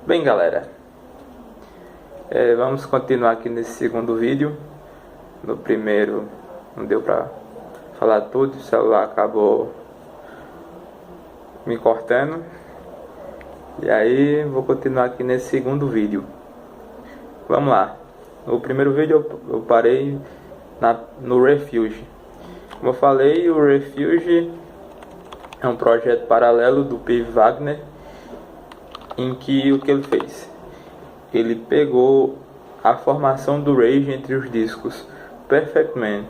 Bem, galera, vamos continuar aqui nesse segundo vídeo. No primeiro não deu pra falar tudo, o celular acabou me cortando. E aí vou continuar aqui nesse segundo vídeo. Vamos lá. No primeiro vídeo eu parei no Refuge. Como eu falei, o Refuge é um projeto paralelo do P. Wagner, em que o que ele fez? Ele pegou a formação do Rage entre os discos Perfect Man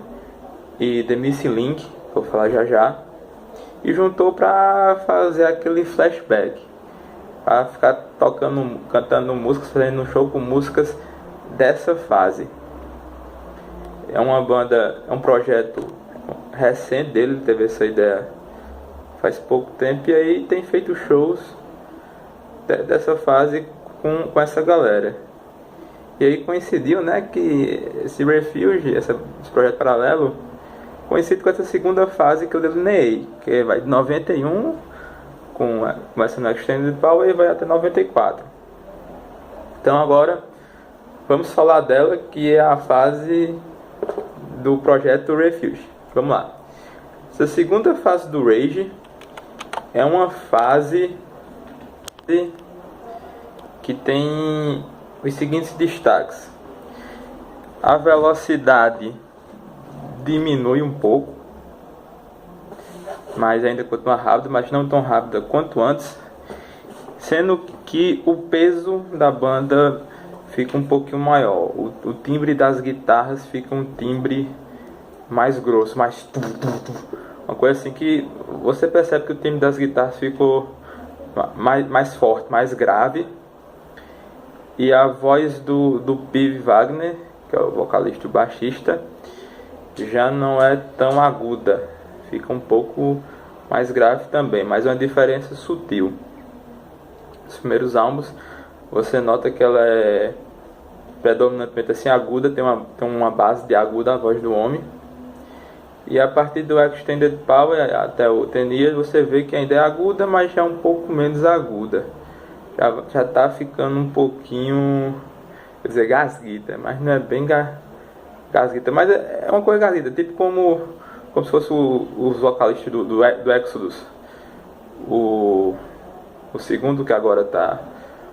e The Missing Link, vou falar já, e juntou para fazer aquele flashback, para ficar tocando, cantando músicas, fazendo um show com músicas dessa fase. É uma banda, é um projeto recente dele, ele teve essa ideia faz pouco tempo, e aí tem feito shows dessa fase com essa galera. E aí coincidiu, né, que esse Refuge, esse projeto paralelo, coincide com essa segunda fase que eu delineei, que vai de 91, começa no Extended Power e vai até 94. Então agora vamos falar dela, que é a fase do projeto Refuge. Vamos lá. Essa segunda fase do Rage é uma fase que tem os seguintes destaques. A velocidade diminui um pouco, mas ainda continua rápido, mas não tão rápida quanto antes, sendo que o peso da banda fica um pouquinho maior. O timbre das guitarras fica um timbre mais grosso, mais uma coisa assim que você percebe que o timbre das guitarras ficou mais forte, mais grave. E a voz do P. Wagner, que é o vocalista e o baixista, já não é tão aguda, fica um pouco mais grave também, mas é uma diferença sutil. Nos primeiros álbuns você nota que ela é predominantemente assim aguda, tem uma base de aguda a voz do homem. E a partir do Extended Power até o 10 Years você vê que ainda é aguda, mas já é um pouco menos aguda. Já tá ficando um pouquinho, quer dizer, gasguita, mas não é bem gasguita, mas é uma coisa gasguita, tipo como se fosse os vocalistas do Exodus. O segundo, que agora tá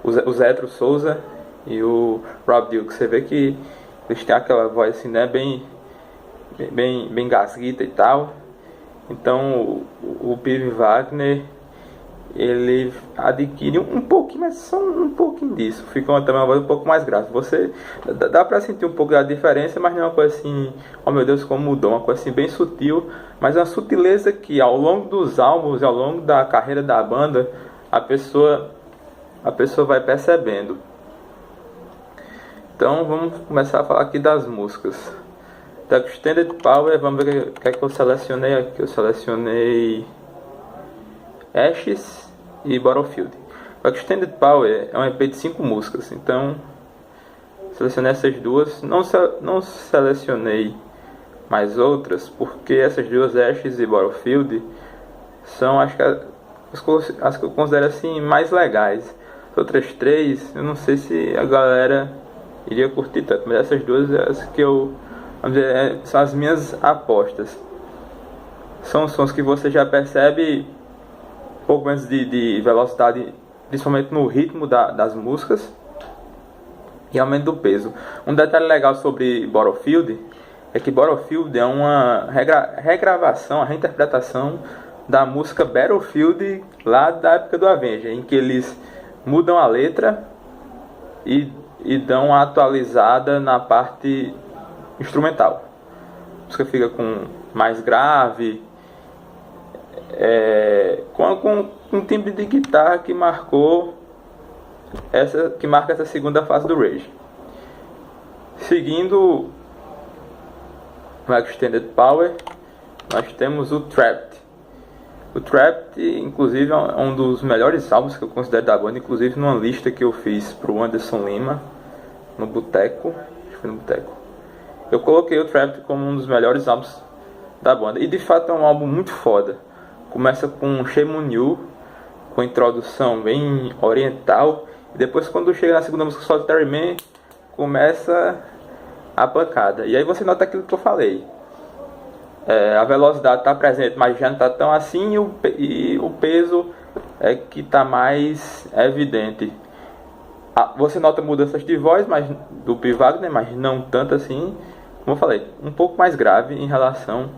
o Zetro Souza e o Rob Duke. Você vê que eles têm aquela voz assim, né, bem gasguita e tal. Então o P. Wagner, ele adquire um pouquinho, mas só um pouquinho disso, fica também uma voz um pouco mais grave. Você dá pra sentir um pouco da diferença, mas não é uma coisa assim, oh meu Deus, como mudou, uma coisa assim bem sutil, mas é uma sutileza que ao longo dos álbuns, ao longo da carreira da banda, a pessoa vai percebendo. Então vamos começar a falar aqui das músicas. Da Extended Power, vamos ver o que é que eu selecionei aqui. Eu selecionei Ashes e Battlefield. O Extended Power é um EP de 5 músicas, então selecionei essas duas. Não selecionei mais outras, porque essas duas, Ashes e Battlefield, são as que eu considero assim mais legais. As outras três, eu não sei se a galera iria curtir tanto, mas essas duas é as que vamos dizer, são as minhas apostas. São sons que você já percebe um pouco menos de velocidade, principalmente no ritmo das músicas, e aumento do peso. Um detalhe legal sobre Battlefield é que Battlefield é uma regravação, a reinterpretação da música Battlefield lá da época do Avenger, em que eles mudam a letra e dão uma atualizada na parte instrumental. A música fica com mais grave, com um timbre de guitarra que marca essa segunda fase do Rage. Seguindo o Extended Power, nós temos o Trapped. O Trapped, inclusive, é um dos melhores álbuns que eu considero da banda, inclusive numa lista que eu fiz pro Anderson Lima no Boteco, acho que foi no Boteco. Eu coloquei o Trapped como um dos melhores álbuns da banda. E de fato é um álbum muito foda. Começa com Shame on You, com introdução bem oriental, E depois, quando chega na segunda música, Solitary Man, começa a pancada. E aí você nota aquilo que eu falei. A velocidade está presente, mas já não está tão assim, e o peso é que está mais evidente. Você nota mudanças de voz do P. Wagner, mas não tanto assim. Como eu falei, um pouco mais grave em relação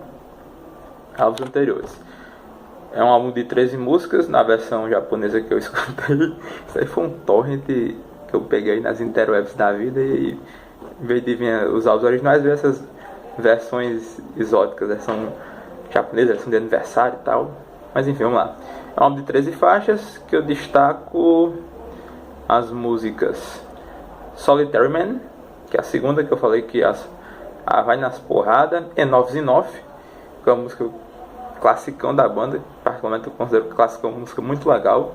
aos anteriores. É um álbum de 13 músicas, na versão japonesa que eu escutei. Isso aí foi um torrent que eu peguei nas interwebs da vida, e em vez de usar os originais, ver essas versões exóticas, versão japonesa, versão de aniversário e tal. Mas enfim, vamos lá. É um álbum de 13 faixas que eu destaco as músicas Solitary Man, que é a segunda que eu falei que vai nas porradas, Enough's Enough, que é uma música classicão da banda, particularmente eu considero classicão, uma música muito legal.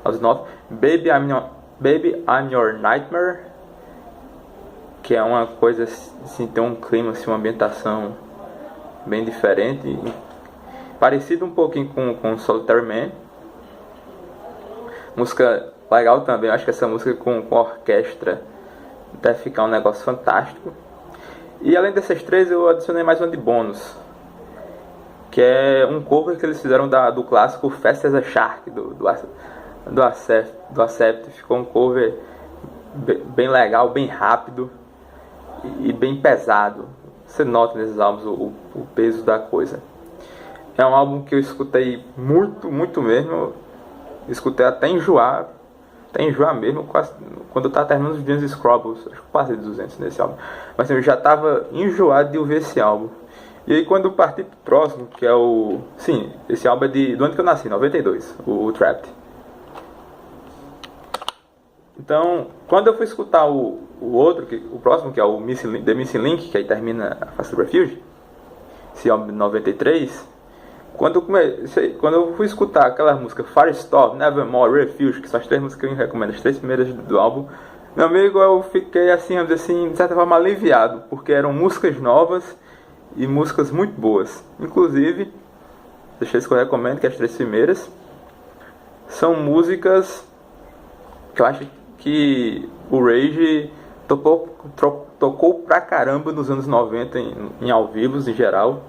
Enough's Enough, Baby I'm Your Nightmare, que é uma coisa assim, tem um clima, assim, uma ambientação bem diferente, parecido um pouquinho com Solitary Man. Música legal também, eu acho que essa música com orquestra deve ficar um negócio fantástico. E além dessas três, eu adicionei mais uma de bônus, que é um cover que eles fizeram do clássico Fast as a Shark, do Accept. Ficou um cover bem legal, bem rápido e bem pesado. Você nota nesses álbuns o peso da coisa. É um álbum que eu escutei muito, muito mesmo. Escutei até enjoar mesmo, quase, quando eu tava terminando os Dance Scrubbles. Acho que passei de 200 nesse álbum. Mas assim, eu já tava enjoado de ouvir esse álbum. E aí quando eu parti pro próximo, que é o... Sim, esse álbum é do ano que eu nasci, 92, o Trapped. Então, quando eu fui escutar o próximo, que é o The Missing Link, que aí termina a Fast Refuge, esse álbum de 93, quando eu fui escutar aquela música Firestorm, Nevermore, Refuge, que são as três músicas que eu recomendo, as três primeiras do álbum, meu amigo, eu fiquei assim, vamos dizer assim, de certa forma aliviado, porque eram músicas novas e músicas muito boas. Inclusive, deixa eu que eu recomendo, que as três primeiras são músicas que eu acho que o Rage tocou pra caramba nos anos 90 em ao vivo em geral.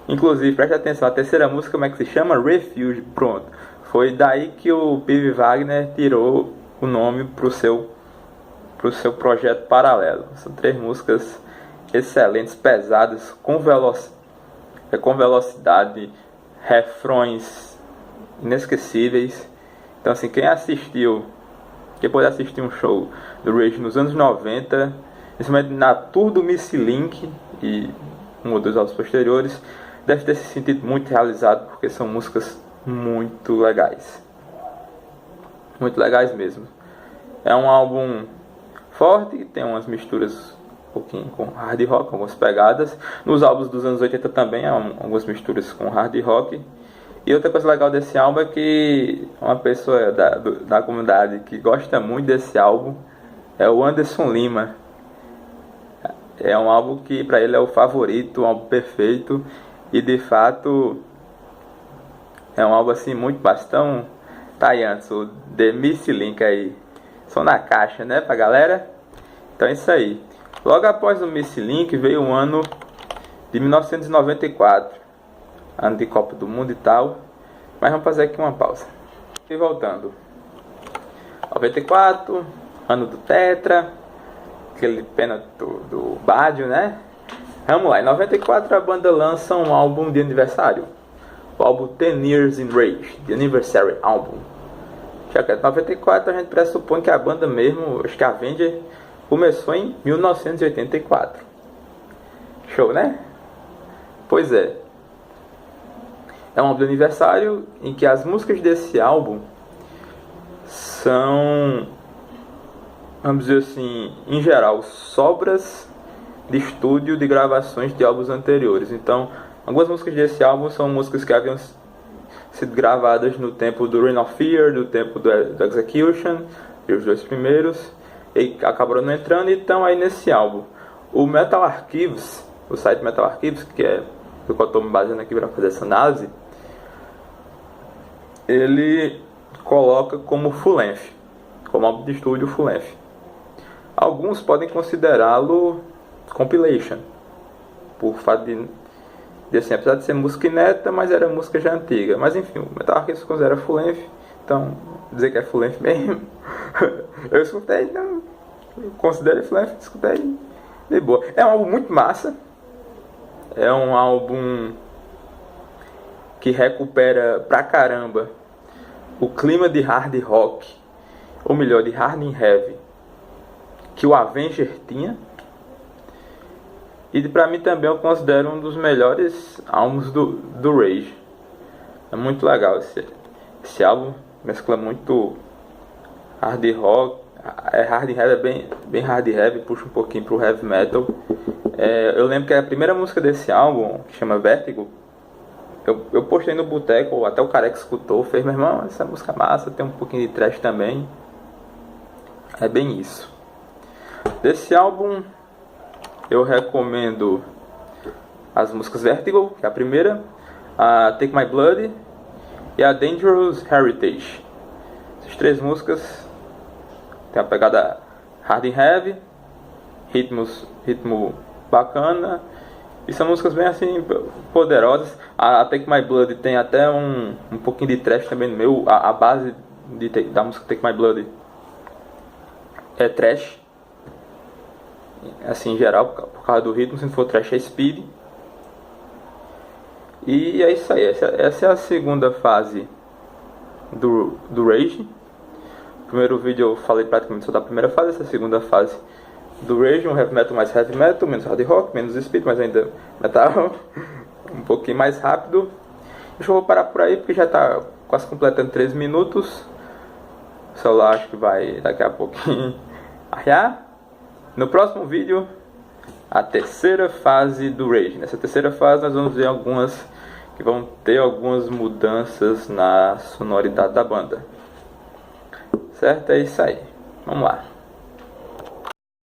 Inclusive, preste atenção, a terceira música, como é que se chama? Refuge, pronto. Foi daí que o P. Wagner tirou o nome pro seu projeto paralelo. São três músicas excelentes, pesadas, com velocidade, refrões inesquecíveis. Então assim, quem pôde assistir um show do Rage nos anos 90, principalmente na tour do Missing Link e um ou dois álbuns posteriores, deve ter se sentido muito realizado, porque são músicas muito legais. Muito legais mesmo. É um álbum forte, tem umas misturas um pouquinho com hard rock, algumas pegadas. Nos álbuns dos anos 80 também há algumas misturas com hard rock. E outra coisa legal desse álbum é que uma pessoa da comunidade que gosta muito desse álbum é o Anderson Lima. É um álbum que para ele é o favorito, um álbum perfeito. E de fato é um álbum assim muito bastão. Tá aí antes, o The Missing Link aí, som na caixa, né, pra galera. Então é isso aí. Logo após o Missing Link veio o ano de 1994, ano de Copa do Mundo e tal. Mas vamos fazer aqui uma pausa. E voltando, 94, ano do Tetra, aquele pênalti do Badio, né? Vamos lá, em 94 a banda lança um álbum de aniversário, o álbum 10 Years in Rage, The Anniversary Album. Já que em 94 a gente pressupõe que a banda mesmo, acho que a Avenger, começou em 1984. Show, né? Pois é. É um álbum de aniversário em que as músicas desse álbum são, vamos dizer assim, em geral, sobras de estúdio de gravações de álbuns anteriores. Então, algumas músicas desse álbum são músicas que haviam sido gravadas no tempo do Reign of Fear, no tempo do Execution, os dois primeiros, e acabaram não entrando e estão aí nesse álbum. O Metal Archives, o site Metal Archives, que é do qual eu estou me baseando aqui para fazer essa análise, ele coloca como full length, como álbum de estúdio full length. Alguns podem considerá-lo compilation, por fato de assim, apesar de ser música inédita, mas era música já antiga. Mas enfim, o Metal Archive se considera full length, então dizer que é full length mesmo. Eu escutei, não considero full length, escutei de boa. É um álbum muito massa, é um álbum que recupera pra caramba o clima de hard rock, ou melhor, de hard and heavy, que o Avenger tinha. E pra mim também eu considero um dos melhores álbuns do Rage. É muito legal esse álbum, mescla muito hard rock, hard heavy, é bem hard heavy, puxa um pouquinho pro heavy metal. Eu lembro que a primeira música desse álbum, que chama Vertigo, eu postei no boteco, até o cara que escutou fez: meu irmão, essa música é massa, tem um pouquinho de trash também. É bem isso. Desse álbum eu recomendo as músicas Vertigo, que é a primeira, a Take My Blood e a Dangerous Heritage. Essas três músicas tem a pegada hard and heavy, ritmo bacana, e são músicas bem assim poderosas. A Take My Blood tem até um pouquinho de trash também no meio. A base da música Take My Blood é trash, assim, em geral, por causa do ritmo. Se não for trash, é speed. E é isso aí. Essa é a segunda fase do Rage. No primeiro vídeo eu falei praticamente só da primeira fase. Essa é a segunda fase do Rage, um heavy metal mais heavy metal, menos hard rock, menos speed, mas ainda metal um pouquinho mais rápido. Deixa eu parar por aí, porque já está quase completando 3 minutos. O celular acho que vai daqui a pouquinho arrear. No próximo vídeo, a terceira fase do Rage. Nessa terceira fase nós vamos ver que vão ter algumas mudanças na sonoridade da banda. Certo? É isso aí. Vamos lá.